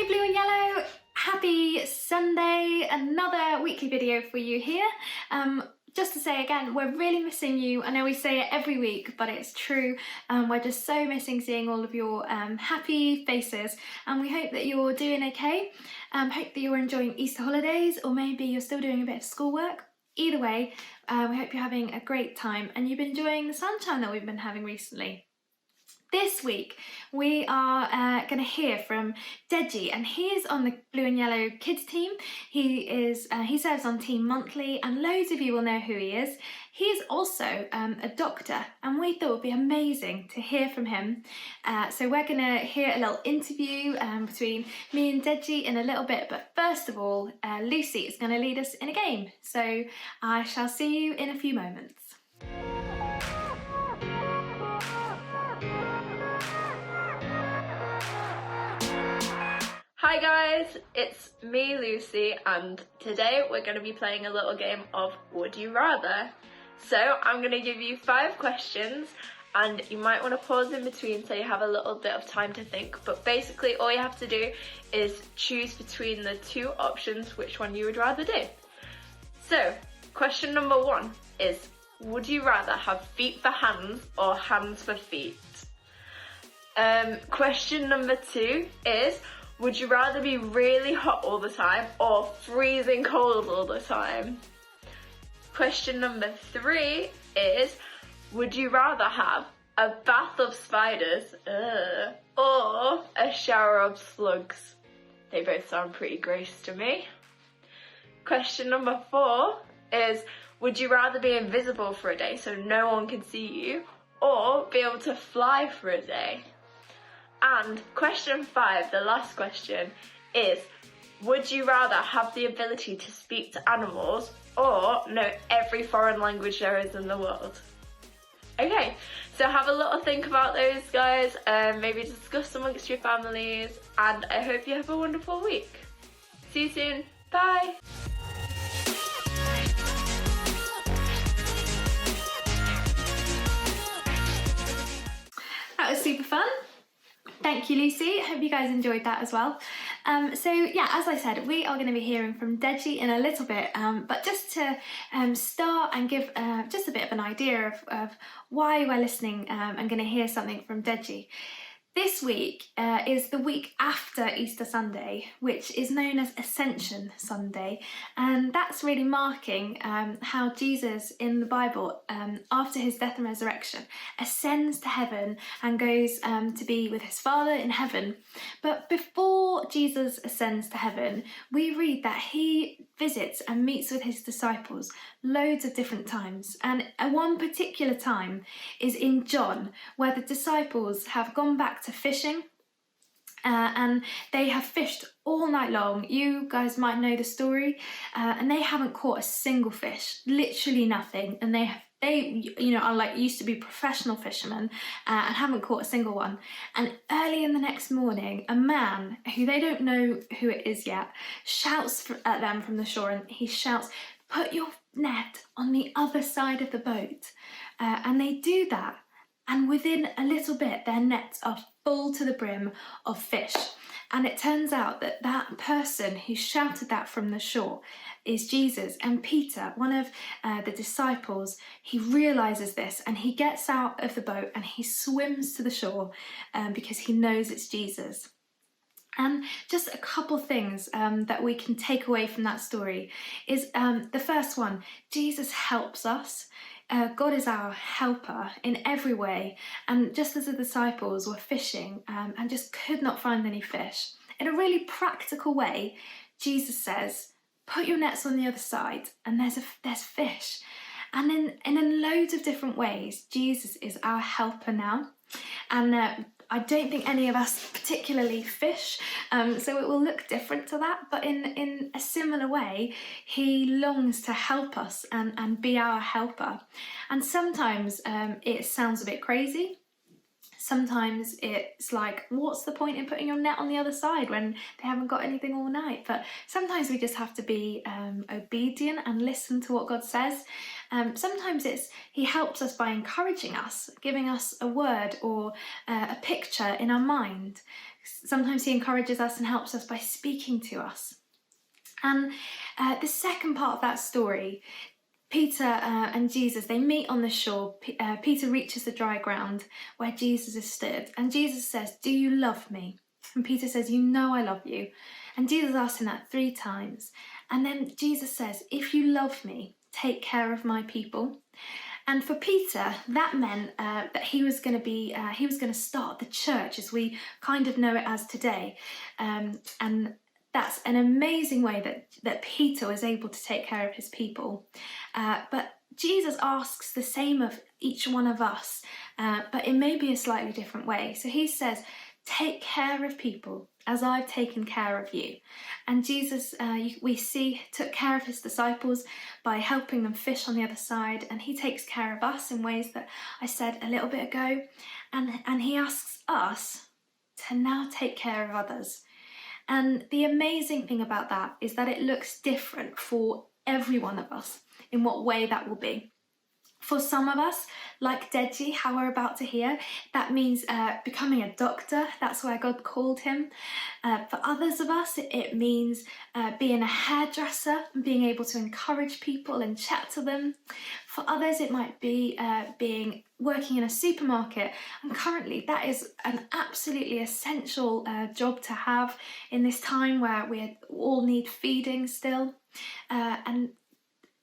Hey Blue and Yellow, happy Sunday, another weekly video for you here. Just to say again, we're really missing you. I know we say it every week, but it's true. We're just so missing seeing all of your happy faces, and we hope that you're doing okay. Hope that you're enjoying Easter holidays, or maybe you're still doing a bit of schoolwork. Either way, we hope you're having a great time and you've been enjoying the sunshine that we've been having recently. This week we are going to hear from Veggie, and he is on the Blue and Yellow Kids team. He serves on Team Monthly, and loads of you will know who he is. He is also a doctor, and we thought it would be amazing to hear from him. So we're going to hear a little interview between me and Veggie in a little bit, but first of all, Lucy is going to lead us in a game. So I shall see you in a few moments. Hi guys, it's me Lucy, and today we're going to be playing a little game of Would You Rather. So I'm going to give you 5 questions, and you might want to pause in between so you have a little bit of time to think, but basically all you have to do is choose between the 2 options which one you would rather do. So question number 1 is, would you rather have feet for hands or hands for feet? Question number 2 is, would you rather be really hot all the time or freezing cold all the time? Question number 3 is, would you rather have a bath of spiders or a shower of slugs? They both sound pretty gross to me. Question number 4 is, would you rather be invisible for a day so no one can see you, or be able to fly for a day? And question 5, the last question, is, would you rather have the ability to speak to animals or know every foreign language there is in the world? Okay, so have a little think about those, guys, maybe discuss amongst your families, and I hope you have a wonderful week. See you soon, bye! That was super fun. Thank you, Lucy. Hope you guys enjoyed that as well. So yeah, as I said, we are going to be hearing from Veggie in a little bit, but just to start and give just a bit of an idea of why we're listening and going to hear something from Veggie. This week is the week after Easter Sunday, which is known as Ascension Sunday, and that's really marking how Jesus in the Bible, after his death and resurrection, ascends to heaven and goes to be with his Father in heaven. But before Jesus ascends to heaven, we read that he visits and meets with his disciples loads of different times, and one particular time is in John, where the disciples have gone back to fishing and they have fished all night long. You guys might know the story, and they haven't caught a single fish, literally nothing, and they are like used to be professional fishermen and haven't caught a single one. And early in the next morning, a man who they don't know who it is yet shouts at them from the shore, and he shouts, "Put your net on the other side of the boat." And they do that, and within a little bit their nets are full to the brim of fish. And it turns out that that person who shouted that from the shore is Jesus. And Peter, one of the disciples, he realises this, and he gets out of the boat and he swims to the shore because he knows it's Jesus. And just a couple things that we can take away from that story is the first one, Jesus helps us. God is our helper in every way, and just as the disciples were fishing and just could not find any fish, in a really practical way, Jesus says, put your nets on the other side and there's fish. And in loads of different ways, Jesus is our helper now. And I don't think any of us particularly fish, so it will look different to that, but in a similar way, he longs to help us and be our helper. And sometimes it sounds a bit crazy. Sometimes it's like, what's the point in putting your net on the other side when they haven't got anything all night? But sometimes we just have to be obedient and listen to what God says. Sometimes he helps us by encouraging us, giving us a word or a picture in our mind. Sometimes he encourages us and helps us by speaking to us. And the second part of that story, Peter and Jesus, they meet on the shore. Peter reaches the dry ground where Jesus is stood, and Jesus says, "Do you love me?" And Peter says, "You know I love you." And Jesus asks him that 3 times. And then Jesus says, "If you love me, take care of my people." And for Peter, that meant that he was going to start the church as we kind of know it as today. And that's an amazing way that Peter was able to take care of his people. But Jesus asks the same of each one of us, but in maybe a slightly different way. So he says, "Take care of people as I've taken care of you." And Jesus, we see, took care of his disciples by helping them fish on the other side, and he takes care of us in ways that I said a little bit ago. And he asks us to now take care of others. And the amazing thing about that is that it looks different for every one of us in what way that will be. For some of us, like Veggie, how we're about to hear, that means becoming a doctor. That's where God called him. For others of us, it means being a hairdresser and being able to encourage people and chat to them. For others, it might be working in a supermarket. And currently, that is an absolutely essential job to have in this time where we all need feeding still. And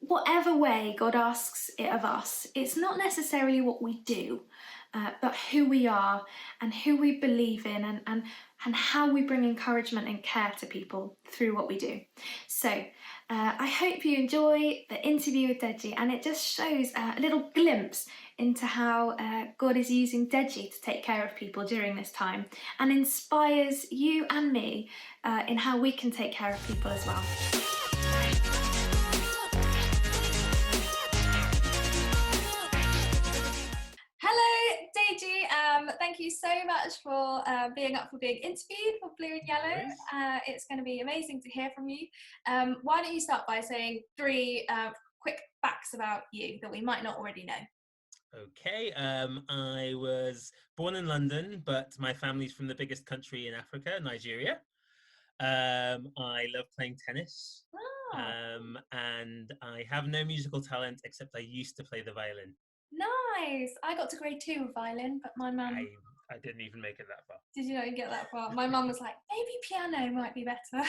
whatever way God asks it of us, it's not necessarily what we do, but who we are and who we believe in, and how we bring encouragement and care to people through what we do. So I hope you enjoy the interview with Veggie, and it just shows a little glimpse into how God is using Veggie to take care of people during this time, and inspires you and me in how we can take care of people as well. Thank you so much for being up for being interviewed for Blue and Yellow. It's going to be amazing to hear from you. Why don't you start by saying 3 quick facts about you that we might not already know? Okay, I was born in London, but my family's from the biggest country in Africa, Nigeria. I love playing tennis, and I have no musical talent except I used to play the violin. Nice! I got to grade 2 of violin, but my mum... I didn't even make it that far. Did you not even get that far? My mum was like, maybe piano might be better.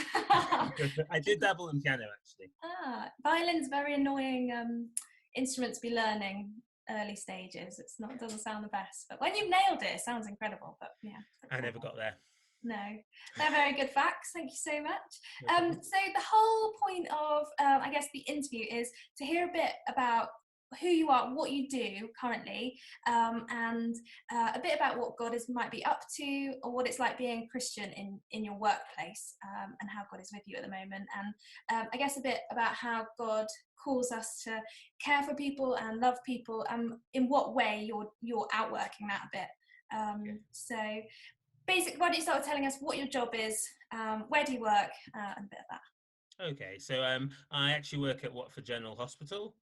I did dabble in piano, actually. Violin's a very annoying instrument to be learning early stages. It doesn't sound the best, but when you've nailed it, it sounds incredible. But yeah, I never got there. No, they're very good facts. Thank you so much. So the whole point of, I guess, the interview is to hear a bit about who you are, what you do currently, and a bit about what God might be up to, or what it's like being a Christian in your workplace, and how God is with you at the moment, and I guess a bit about how God calls us to care for people and love people, and in what way you're outworking that a bit. So basically, why don't you start telling us what your job is, where do you work, and a bit of that. Okay, so I actually work at Watford General Hospital.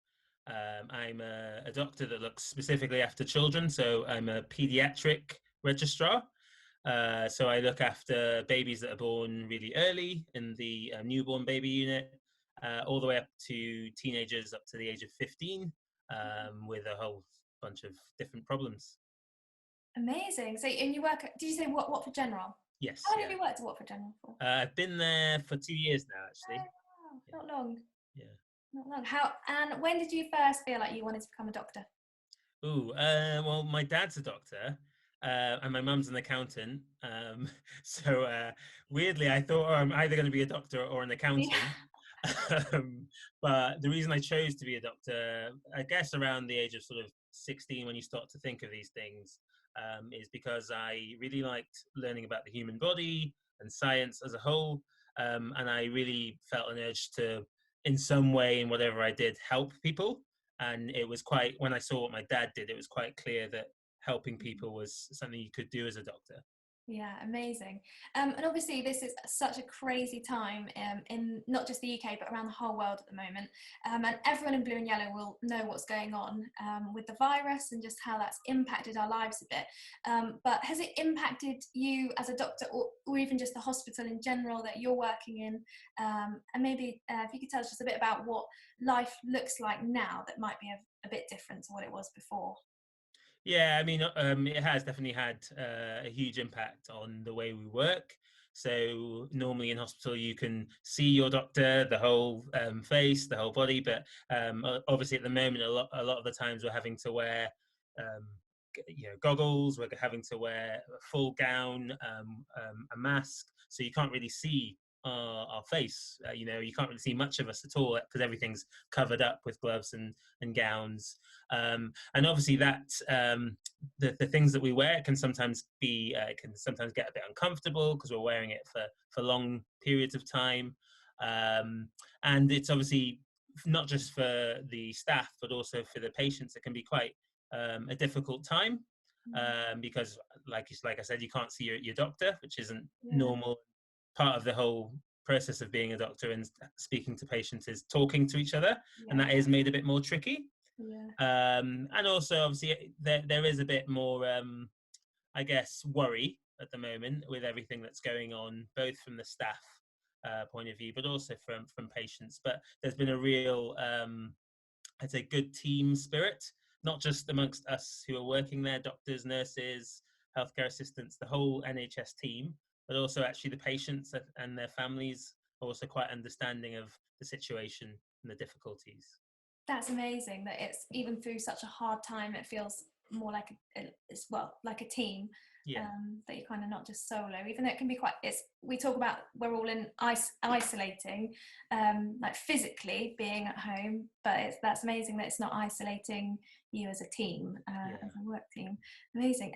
I'm a doctor that looks specifically after children, so I'm a paediatric registrar. So I look after babies that are born really early in the newborn baby unit, all the way up to teenagers up to the age of 15, with a whole bunch of different problems. Amazing. So, and you work, did you say Watford General? Yes. How long have you worked at Watford General for? I've been there for 2 years now, actually. Oh, wow. Not long. Yeah. Not long. And when did you first feel like you wanted to become a doctor? Well, my dad's a doctor, and my mum's an accountant. So weirdly, I thought, oh, I'm either going to be a doctor or an accountant. But the reason I chose to be a doctor, I guess around the age of sort of 16, when you start to think of these things, is because I really liked learning about the human body and science as a whole. And I really felt an urge to, in some way, in whatever I did, help people. And it was quite, when I saw what my dad did, it was quite clear that helping people was something you could do as a doctor. Yeah, amazing. And obviously, this is such a crazy time in not just the UK, but around the whole world at the moment. And everyone in blue and yellow will know what's going on with the virus and just how that's impacted our lives a bit. But has it impacted you as a doctor, or even just the hospital in general that you're working in? And maybe if you could tell us just a bit about what life looks like now that might be a bit different to what it was before. Yeah, I mean, it has definitely had a huge impact on the way we work. So normally in hospital, you can see your doctor, the whole face, the whole body, but obviously at the moment, a lot of the times we're having to wear, goggles. We're having to wear a full gown, a mask, so you can't really see our face. You can't really see much of us at all because everything's covered up with gloves and gowns. And obviously that the things that we wear can sometimes get a bit uncomfortable because we're wearing it for long periods of time. And it's obviously not just for the staff, but also for the patients. It can be quite a difficult time because, like I said, you can't see your doctor, which isn't normal. Part of the whole process of being a doctor and speaking to patients is talking to each other, and that is made a bit more tricky. And also, obviously, there is a bit more, I guess, worry at the moment with everything that's going on, both from the staff point of view, but also from patients. But there's been a real, I'd say, good team spirit, not just amongst us who are working there, doctors, nurses, healthcare assistants, the whole NHS team, but also actually the patients and their families are also quite understanding of the situation and the difficulties. That's amazing that it's even through such a hard time, it feels more like like a team. That you're kind of not just solo, even though it can be we talk about we're all in isolating, like physically being at home, but that's amazing that it's not isolating you as a team, as a work team. Amazing.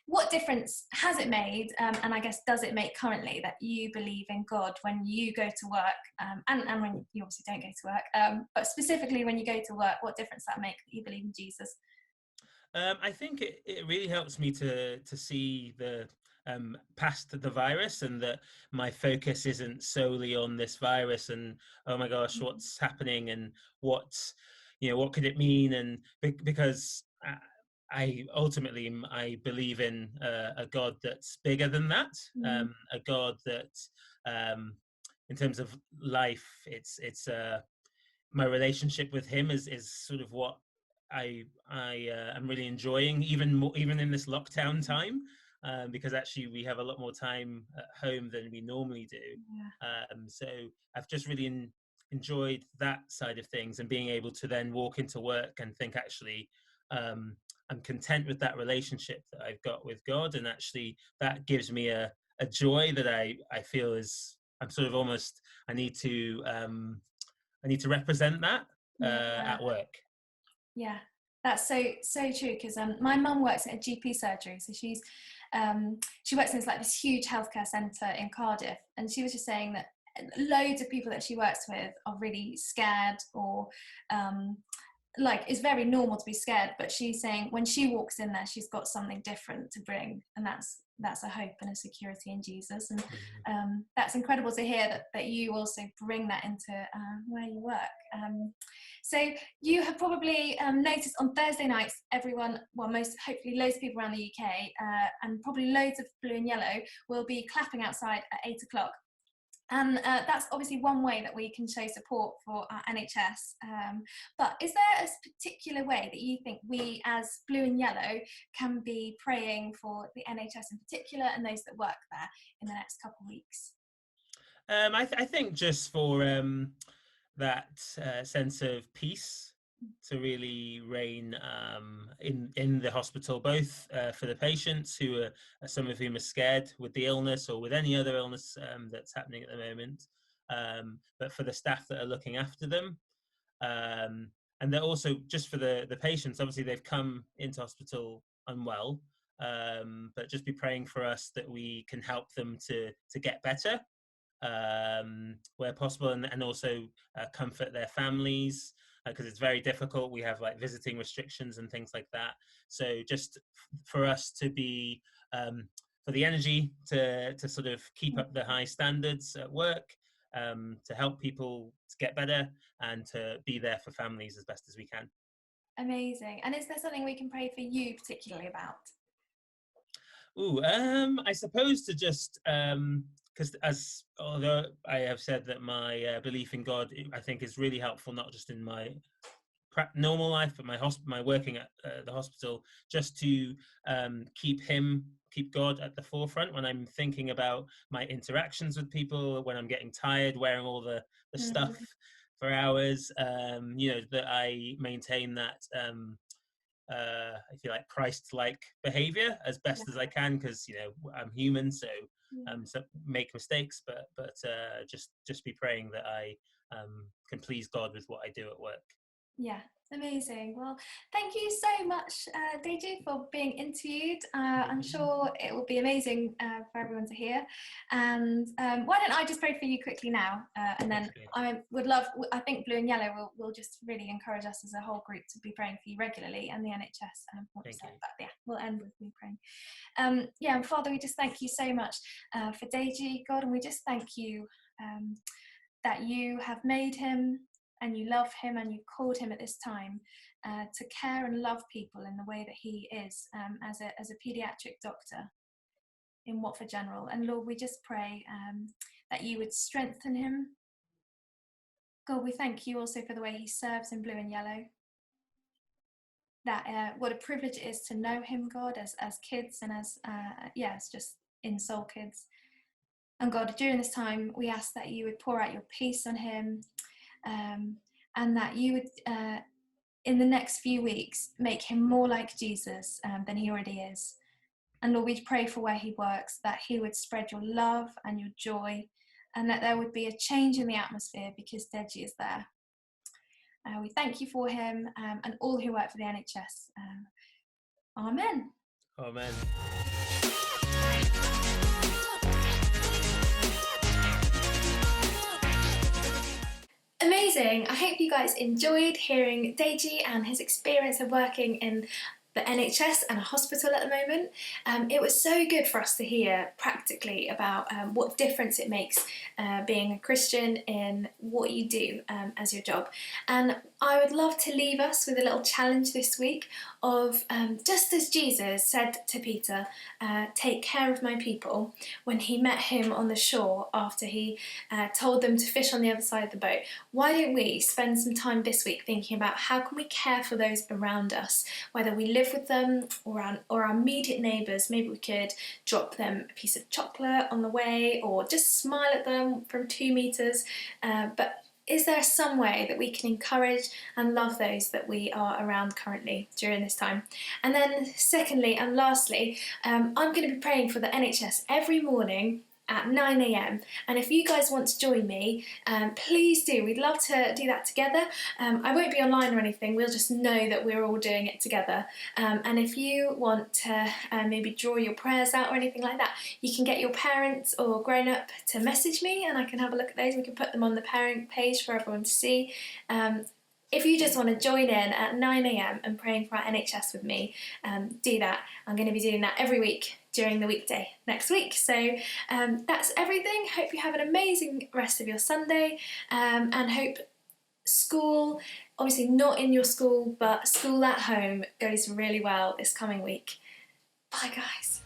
What difference has it made, and I guess does it make currently, that you believe in God when you go to work, and when you obviously don't go to work, but specifically when you go to work, what difference that make that you believe in Jesus? I think it really helps me to see the past the virus, and that my focus isn't solely on this virus and, oh my gosh, what's happening and what could it mean, and because I ultimately believe in a God that's bigger than that, a God that in terms of life, it's my relationship with him is sort of what I am really enjoying, even in this lockdown time, because actually we have a lot more time at home than we normally do. So I've just really enjoyed that side of things, and being able to then walk into work and think, actually, I'm content with that relationship that I've got with God, and actually that gives me a joy that I feel is, I'm sort of almost, I need to represent that at work. Yeah, that's so true, because my mum works at a GP surgery, so she works in this huge healthcare centre in Cardiff, and she was just saying that loads of people that she works with are really scared, or it's very normal to be scared, but she's saying when she walks in there, she's got something different to bring, and that's a hope and a security in Jesus. And that's incredible to hear that you also bring that into where you work. So you have probably noticed on Thursday nights, everyone, hopefully loads of people around the UK, and probably loads of blue and yellow will be clapping outside at 8 o'clock. And that's obviously one way that we can show support for our NHS. But is there a particular way that you think we as blue and yellow can be praying for the NHS in particular and those that work there in the next couple of weeks? I think just for that sense of peace to really reign in the hospital, both for the patients, who are some of whom are scared with the illness or with any other illness that's happening at the moment, but for the staff that are looking after them, and they're also just for the patients. Obviously, they've come into hospital unwell, but just be praying for us that we can help them to get better where possible, and also comfort their families, because it's very difficult. We have visiting restrictions and things like that. So just for us to be, for the energy to sort of keep up the high standards at work, to help people to get better, and to be there for families as best as we can. Amazing. And is there something we can pray for you particularly about? I suppose to just because although I have said that my belief in God, I think, is really helpful, not just in my normal life, but my working at the hospital, just to keep God at the forefront when I'm thinking about my interactions with people, when I'm getting tired, wearing all the stuff for hours, that I maintain that if you like, Christ-like behavior as best as I can, because I'm human, so make mistakes, but just be praying that I can please God with what I do at work. Yeah, amazing. Well, thank you so much, Veggie, for being interviewed. I'm sure it will be amazing for everyone to hear. And why don't I just pray for you quickly now, and then I think Blue and Yellow will just really encourage us as a whole group to be praying for you regularly, and the NHS. But yeah, we'll end with me praying. And Father, we just thank you so much for Deji, God, and we just thank you that you have made him, and you love him, and you called him at this time to care and love people in the way that he is, as a paediatric doctor in Watford General. And Lord, we just pray that you would strengthen him. God, we thank you also for the way he serves in Blue and Yellow. That what a privilege it is to know him, God, as kids, and as just in Soul Kids. And God, during this time, we ask that you would pour out your peace on him, and that you would, in the next few weeks, make him more like Jesus than he already is. And Lord, we pray for where he works, that he would spread your love and your joy, and that there would be a change in the atmosphere because Deji is there. We thank you for him and all who work for the NHS. Amen. Amen. Amazing. I hope you guys enjoyed hearing Deji and his experience of working in the NHS and a hospital at the moment. It was so good for us to hear practically about what difference it makes being a Christian in what you do as your job. And I would love to leave us with a little challenge this week of just as Jesus said to Peter, take care of my people, when he met him on the shore after he told them to fish on the other side of the boat. Why don't we spend some time this week thinking about how can we care for those around us, whether we live with them or our immediate neighbours. Maybe we could drop them a piece of chocolate on the way, or just smile at them from 2 metres. But is there some way that we can encourage and love those that we are around currently during this time? And then secondly and lastly, I'm going to be praying for the NHS every morning at 9 a.m. and if you guys want to join me, please do. We'd love to do that together. I won't be online or anything, we'll just know that we're all doing it together. And if you want to maybe draw your prayers out or anything like that, you can get your parents or grown-up to message me and I can have a look at those. We can put them on the parent page for everyone to see. If you just want to join in at 9 a.m. and praying for our NHS with me, do that. I'm going to be doing that every week during the weekday next week. So that's everything. Hope you have an amazing rest of your Sunday, and hope school, obviously not in your school, but school at home goes really well this coming week. Bye guys.